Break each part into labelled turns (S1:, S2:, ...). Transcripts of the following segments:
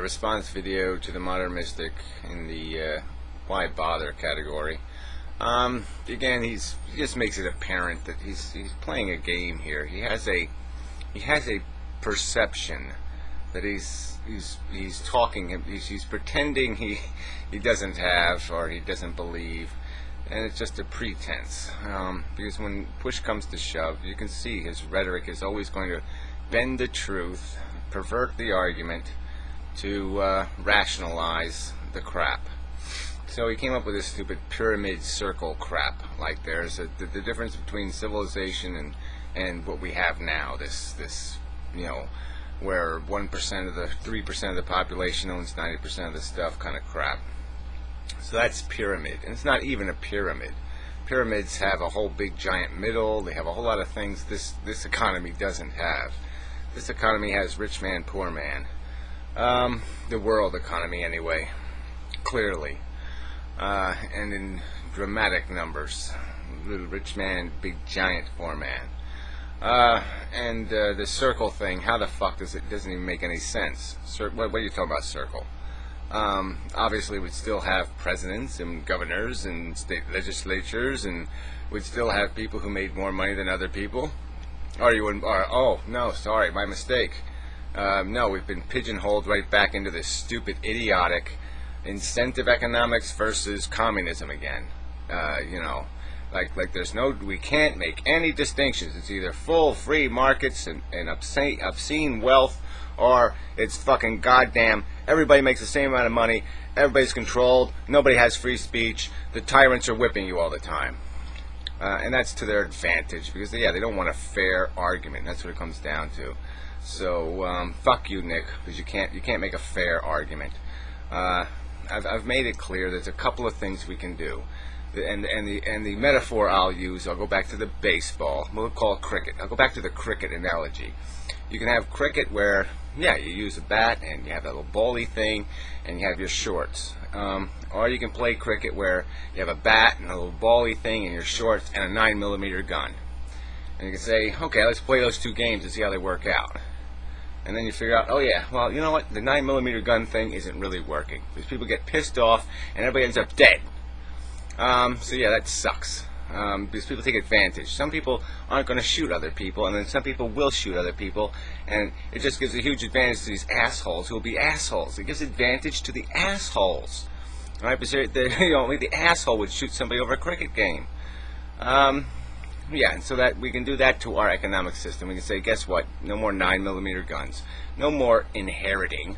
S1: response video to the Modern Mystic in the why bother category. Again, he just makes it apparent that he's playing a game here. He has a perception that he's talking, he's pretending he doesn't have, or he doesn't believe, and it's just a pretense. Because when push comes to shove, you can see his rhetoric is always going to bend the truth, pervert the argument to rationalize the crap. So he came up with this stupid pyramid circle crap. Like there's the difference between civilization and what we have now. This where 1% of the 3% of the population owns 90% of the stuff kind of crap. So that's pyramid, and it's not even a pyramid. Pyramids have a whole big giant middle. They have a whole lot of things this economy doesn't have. This economy has rich man, poor man. The world economy, anyway, clearly, and in dramatic numbers. Little rich man, big giant poor man. And the circle thing, how the fuck doesn't even make any sense? What are you talking about, circle? Obviously we'd still have presidents and governors and state legislatures, and we'd still have people who made more money than other people. Oh, no, sorry, my mistake. No, we've been pigeonholed right back into this stupid, idiotic incentive economics versus communism again. Like there's we can't make any distinctions. It's either full free markets and obscene wealth, or it's fucking goddamn everybody makes the same amount of money, everybody's controlled, nobody has free speech, the tyrants are whipping you all the time. And that's to their advantage, because they don't want a fair argument. That's what it comes down to. So fuck you, Nick, because you can't make a fair argument. I've made it clear there's a couple of things we can do. And the metaphor I'll use, I'll go back to the baseball. We'll call it cricket. I'll go back to the cricket analogy. You can have cricket where, you use a bat and you have that little bally thing and you have your shorts. Or you can play cricket where you have a bat and a little bally thing and your shorts and a 9mm gun. And you can say, okay, let's play those two games and see how they work out. And then you figure out, oh yeah, well, you know what? The 9mm gun thing isn't really working. Because people get pissed off and everybody ends up dead. So yeah, that sucks. Because people take advantage. Some people aren't going to shoot other people, and then some people will shoot other people, and it just gives a huge advantage to these assholes who will be assholes. It gives advantage to the assholes. Right? Because only the asshole would shoot somebody over a cricket game. And so that we can do that to our economic system. We can say, guess what? No more 9mm guns. No more inheriting.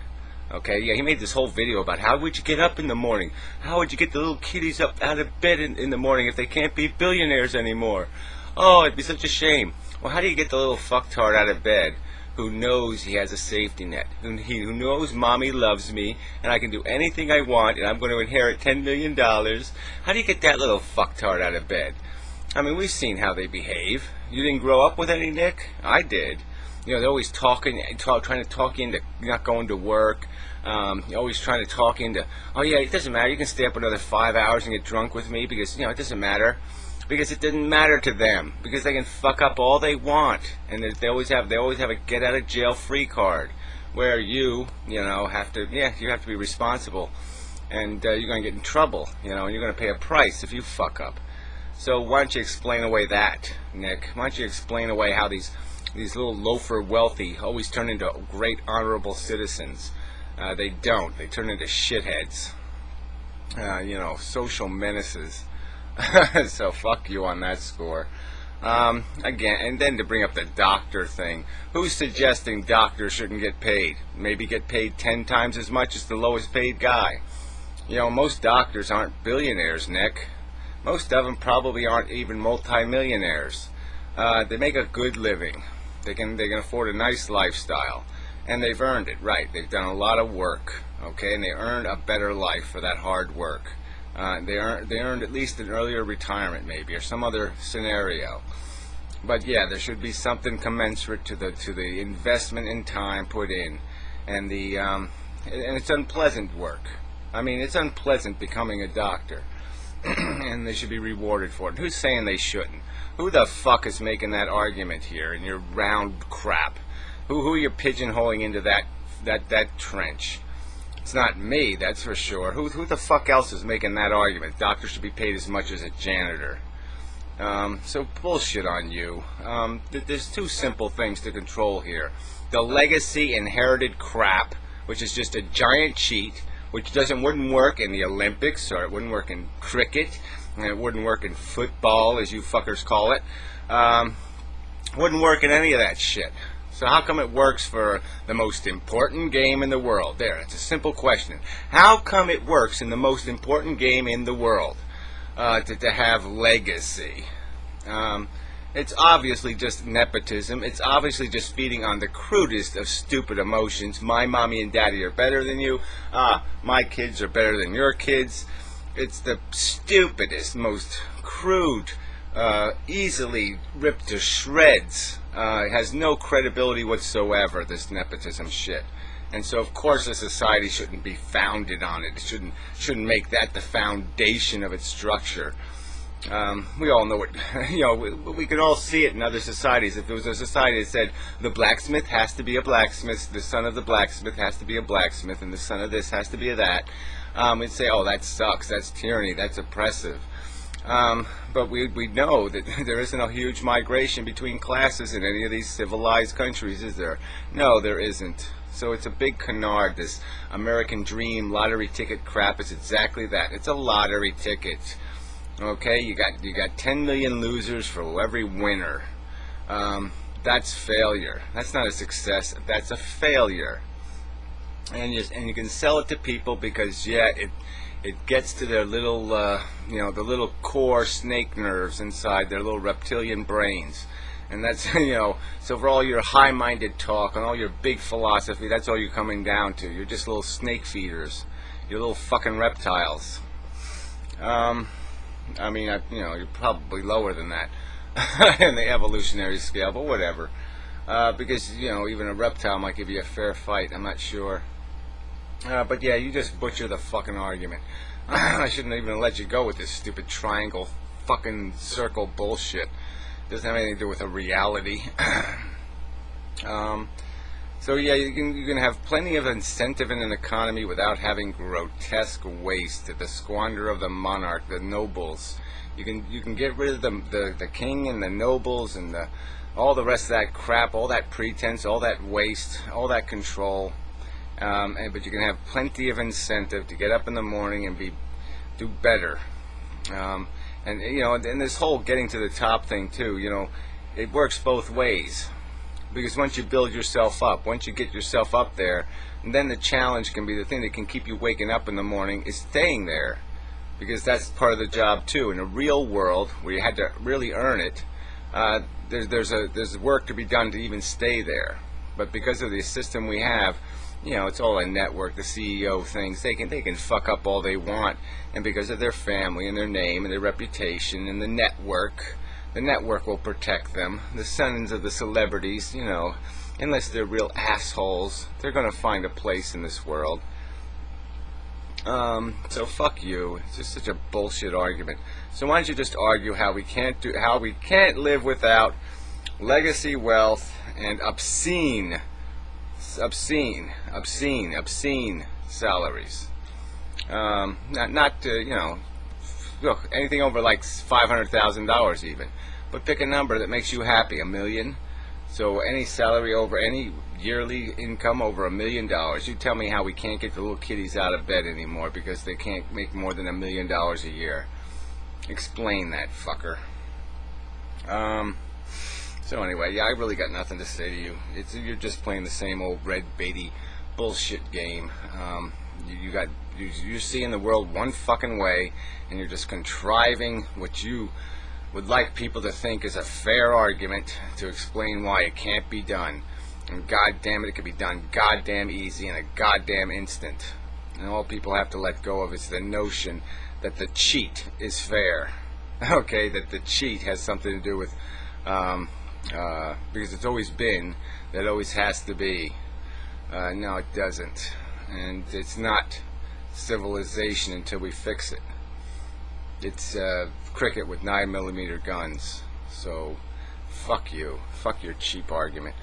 S1: Okay, he made this whole video about how would you get up in the morning? How would you get the little kiddies up out of bed in the morning if they can't be billionaires anymore? Oh, it'd be such a shame. Well, how do you get the little fucktard out of bed who knows he has a safety net? Who knows mommy loves me and I can do anything I want and I'm going to inherit $10 million? How do you get that little fucktard out of bed? I mean, we've seen how they behave. You didn't grow up with any, Nick? I did. They're always trying to talk you into not going to work. Always trying to talk into, oh yeah, it doesn't matter. You can stay up another 5 hours and get drunk with me because it doesn't matter. Because it didn't matter to them. Because they can fuck up all they want, and they always have a get out of jail free card, where you have to be responsible, and you're going to get in trouble, and you're going to pay a price if you fuck up. So why don't you explain away that, Nick? Why don't you explain away how these little loafer wealthy always turn into great honorable citizens? They don't. They turn into shitheads. Social menaces. So fuck you on that score. Again, and then to bring up the doctor thing. Who's suggesting doctors shouldn't get paid? Maybe get paid 10 times as much as the lowest paid guy. Most doctors aren't billionaires, Nick. Most of them probably aren't even multimillionaires. They make a good living. They can afford a nice lifestyle. And they've earned it, right? They've done a lot of work, okay? And they earned a better life for that hard work. They earned at least an earlier retirement, maybe, or some other scenario. But yeah, there should be something commensurate to the investment in time put in, and and it's unpleasant work. I mean, it's unpleasant becoming a doctor, and they should be rewarded for it. Who's saying they shouldn't? Who the fuck is making that argument here in your round crap? Who are you pigeonholing into that trench? It's not me, that's for sure. Who the fuck else is making that argument? Doctors should be paid as much as a janitor. So bullshit on you. There's two simple things to control here. The legacy inherited crap, which is just a giant cheat, which wouldn't work in the Olympics, or it wouldn't work in cricket, and it wouldn't work in football, as you fuckers call it. Wouldn't work in any of that shit. So how come it works for the most important game in the world? There, it's a simple question. How come it works in the most important game in the world to have legacy? It's obviously just nepotism. It's obviously just feeding on the crudest of stupid emotions. My mommy and daddy are better than you. My kids are better than your kids. It's the stupidest, most crude, easily ripped to shreds. It has no credibility whatsoever, this nepotism shit. And so, of course, a society shouldn't be founded on it. It shouldn't make that the foundation of its structure. We all know it. We can all see it in other societies. If there was a society that said the blacksmith has to be a blacksmith, the son of the blacksmith has to be a blacksmith, and the son of this has to be a that, we'd say, oh, that sucks. That's tyranny. That's oppressive. But we know that there isn't a huge migration between classes in any of these civilized countries, is there? No, there isn't. So it's a big canard, this American dream lottery ticket crap. It's exactly that. It's a lottery ticket. Okay, you got 10 million losers for every winner. That's failure. That's not a success. That's a failure. And you can sell it to people because it gets to their little the little core snake nerves inside their little reptilian brains. And that's, so for all your high-minded talk and all your big philosophy, that's all you're coming down to. You're just little snake feeders. You're little fucking reptiles. You're probably lower than that in the evolutionary scale, but whatever. Because, even a reptile might give you a fair fight. I'm not sure. But yeah, you just butcher the fucking argument. I shouldn't even let you go with this stupid triangle fucking circle bullshit. Doesn't have anything to do with a reality. So yeah, you can have plenty of incentive in an economy without having grotesque waste, the squander of the monarch, the nobles. You can get rid of the king and the nobles and all the rest of that crap, all that pretense, all that waste, all that control. But you can have plenty of incentive to get up in the morning and do better. And this whole getting to the top thing too, it works both ways. Because once you build yourself up, once you get yourself up there, then the challenge can be the thing that can keep you waking up in the morning is staying there. Because that's part of the job too. In a real world where you had to really earn it, there's work to be done to even stay there. But because of the system we have, it's all a network, the CEO things. They can fuck up all they want, and because of their family and their name and their reputation and the network will protect them. The sons of the celebrities, unless they're real assholes, they're gonna find a place in this world. So fuck you. It's just such a bullshit argument. So why don't you just argue how we can't live without legacy wealth and obscene salaries. Look, anything over like $500,000 even. But pick a number that makes you happy, $1 million. So any salary over, any yearly income over $1 million. You tell me how we can't get the little kiddies out of bed anymore because they can't make more than $1 million a year. Explain that, fucker. So anyway, yeah, I really got nothing to say to you. You're just playing the same old red baity bullshit game. You're seeing the world one fucking way, and you're just contriving what you would like people to think is a fair argument to explain why it can't be done. And goddamn it can be done goddamn easy in a goddamn instant. And all people have to let go of is the notion that the cheat is fair. Okay, that the cheat has something to do with because it's always been, that always has to be. No, it doesn't. And it's not civilization until we fix it. It's cricket with 9mm guns. So, fuck you. Fuck your cheap argument.